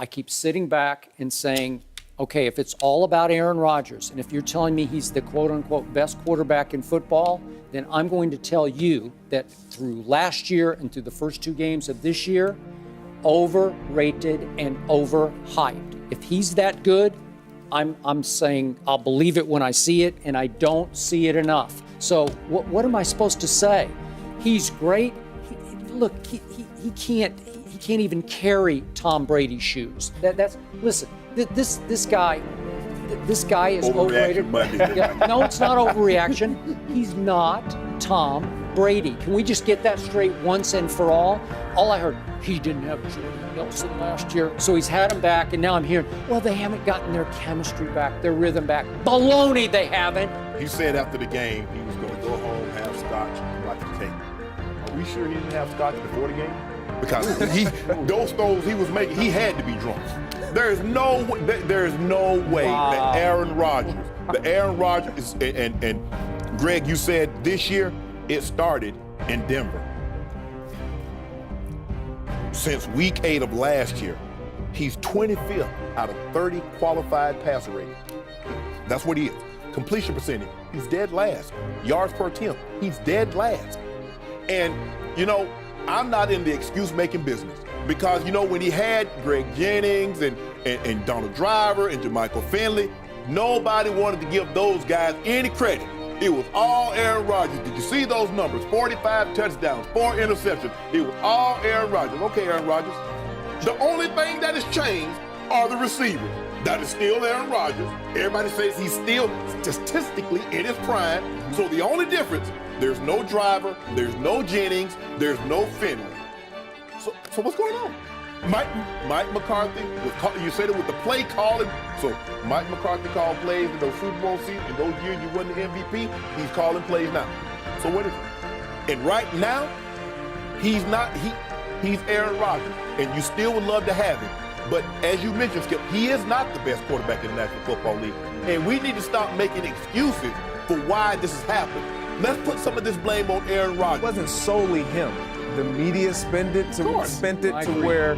I keep sitting back and saying, okay, if it's all about Aaron Rodgers, and if you're telling me he's the quote-unquote best quarterback in football, then I'm going to tell you that through last year and through the first 2 games of this year, overrated and overhyped. If he's that good, I'm saying I'll believe it when I see it, and I don't see it enough. So what am I supposed to say? He's great. He can't even carry Tom Brady's shoes. Listen. This guy is overrated. Yeah, no, it's not overreaction. He's not Tom Brady. Can we just get that straight once and for all? All I heard, he didn't have Jordy Nelson last year, so he's had him back, and now I'm hearing, well, they haven't gotten their chemistry back, their rhythm back. Baloney, they haven't. He said after the game he was going to go home, have scotch, and watch the tape. Are we sure he didn't have scotch before the game? Because those throws he was making, he had to be drunk. There is no way that Aaron Rodgers, and Greg, you said this year it started in Denver. Since week 8 of last year, he's 25th out of 30 qualified passer rating. That's what he is. Completion percentage, he's dead last. Yards per attempt, he's dead last. And, I'm not in the excuse-making business because, when he had Greg Jennings and Donald Driver and Jermichael Finley, nobody wanted to give those guys any credit. It was all Aaron Rodgers. Did you see those numbers? 45 touchdowns, 4 interceptions. It was all Aaron Rodgers. Okay, Aaron Rodgers. The only thing that has changed are the receivers. That is still Aaron Rodgers. Everybody says he's still statistically in his prime. So the only difference, there's no Driver, there's no Jennings, there's no Finley. So what's going on? Mike McCarthy, you said it with the play calling. So Mike McCarthy called plays in those Super Bowl seasons. In those years you won the MVP, he's calling plays now. So what is it? And right now, he's Aaron Rodgers, and you still would love to have him. But as you mentioned, Skip, he is not the best quarterback in the National Football League. And we need to stop making excuses for why this has happened. Let's put some of this blame on Aaron Rodgers. It wasn't solely him. The media spent it to where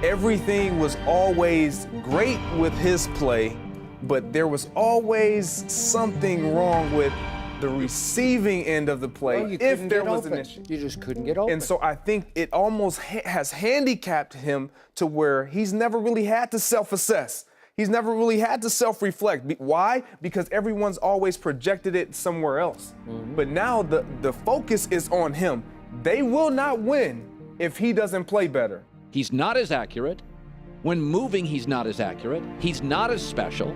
everything was always great with his play, but there was always something wrong with the receiving end of the play if there was an issue. You just couldn't get open. And so I think it almost has handicapped him to where he's never really had to self-assess. He's never really had to self-reflect. Why? Because everyone's always projected it somewhere else. Mm-hmm. But now the focus is on him. They will not win if he doesn't play better. He's not as accurate. When moving, he's not as accurate. He's not as special.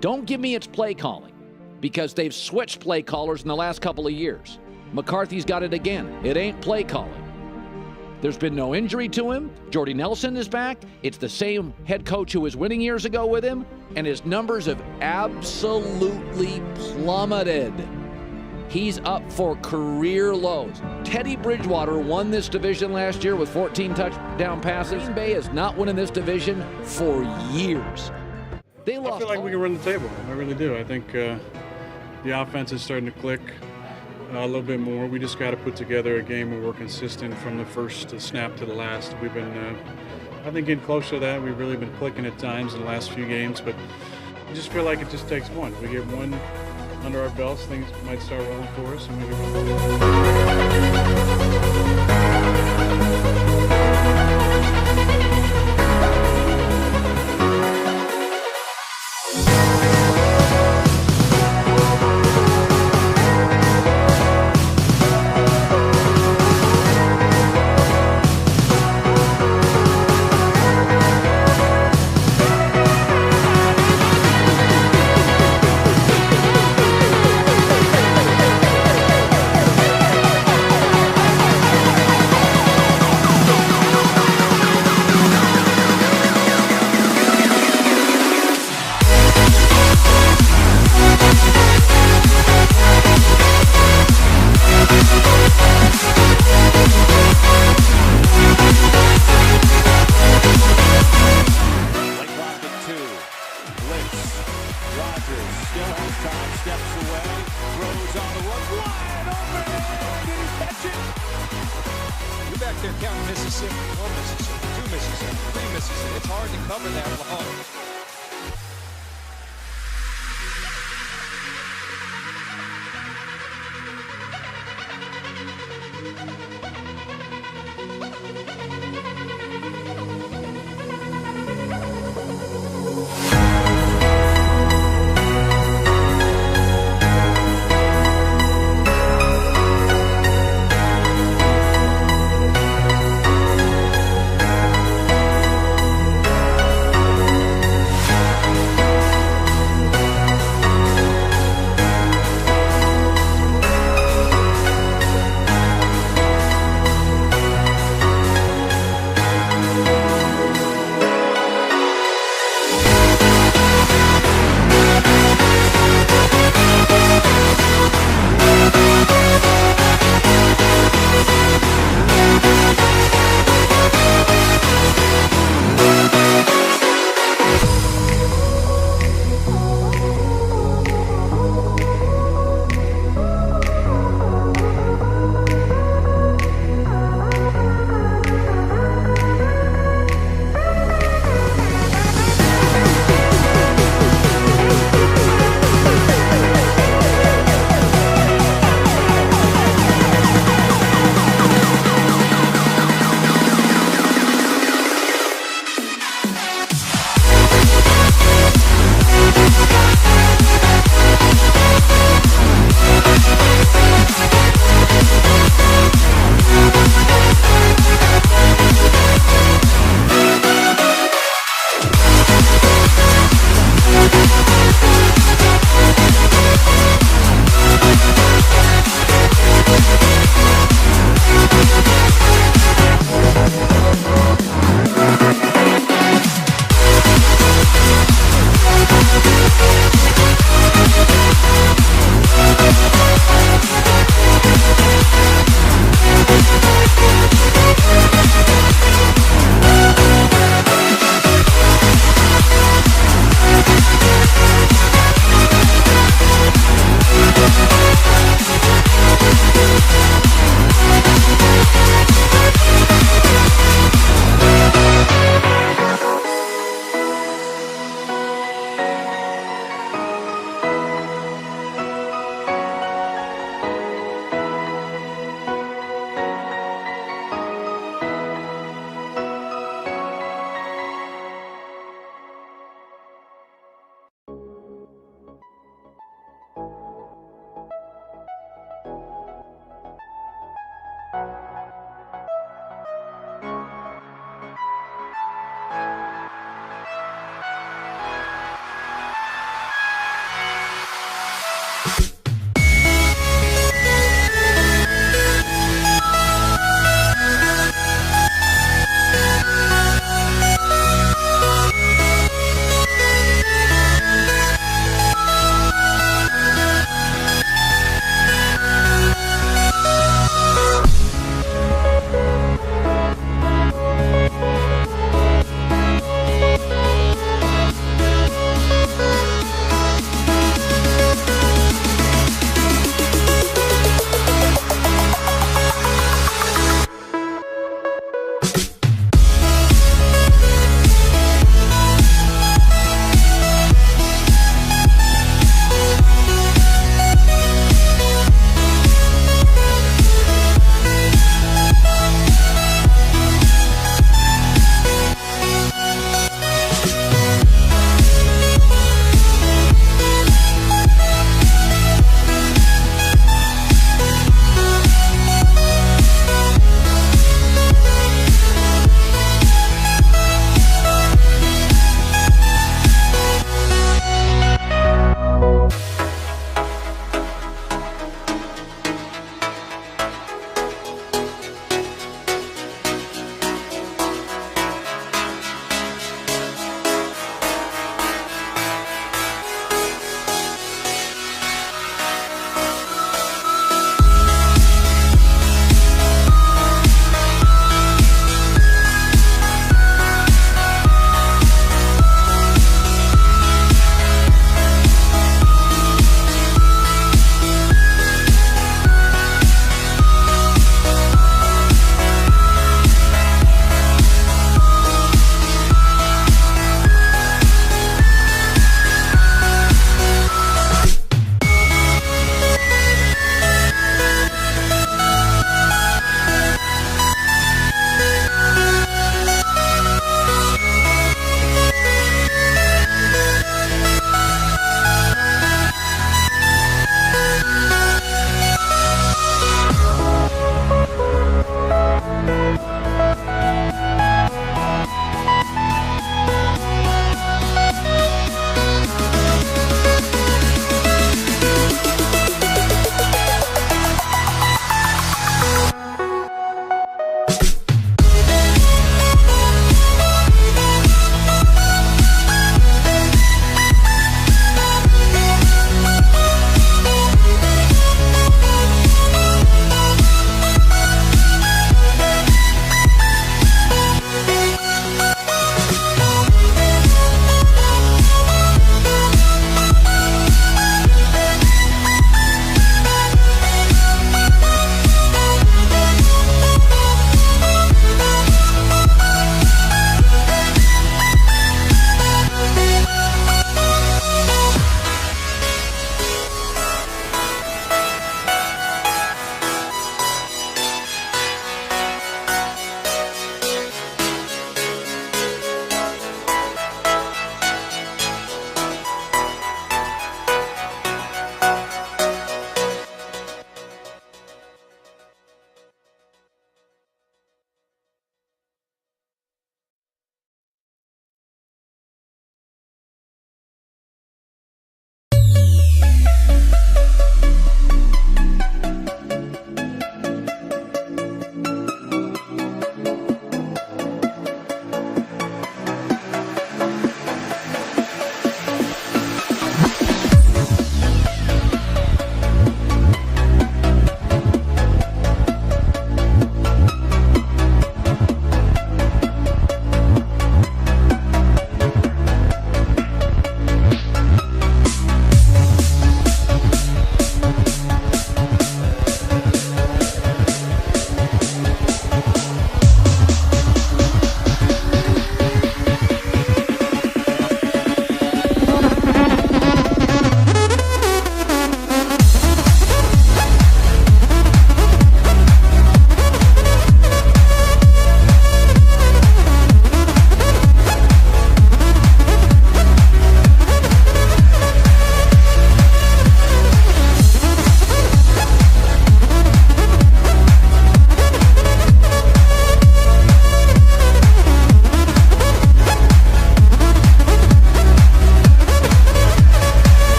Don't give me it's play calling, because they've switched play callers in the last couple of years. McCarthy's got it again. It ain't play calling. There's been no injury to him. Jordy Nelson is back. It's the same head coach who was winning years ago with him, and his numbers have absolutely plummeted. He's up for career lows. Teddy Bridgewater won this division last year with 14 touchdown passes. Green Bay is not winning this division for years. They lost. I feel like we can run the table. I really do. I think the offense is starting to click a little bit more. We just got to put together a game where we're consistent from the first snap to the last. We've been, I think, getting close to that. We've really been clicking at times in the last few games, but I just feel like it just takes one. We get one under our belts, things might start rolling for us, and we Davis. It's hard to cover that long.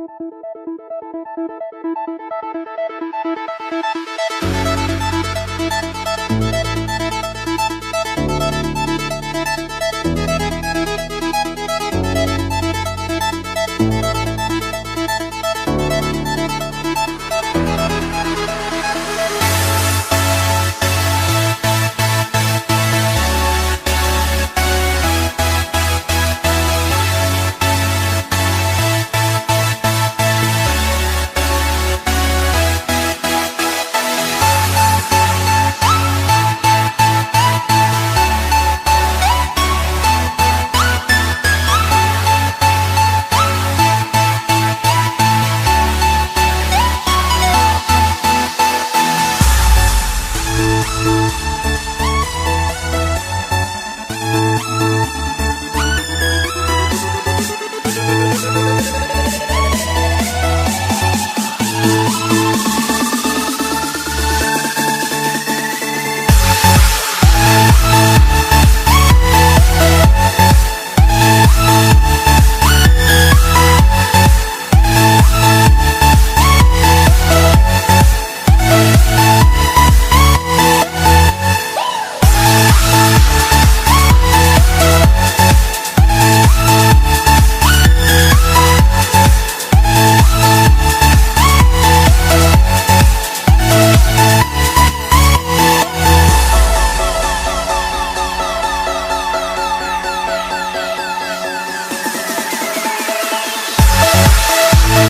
you.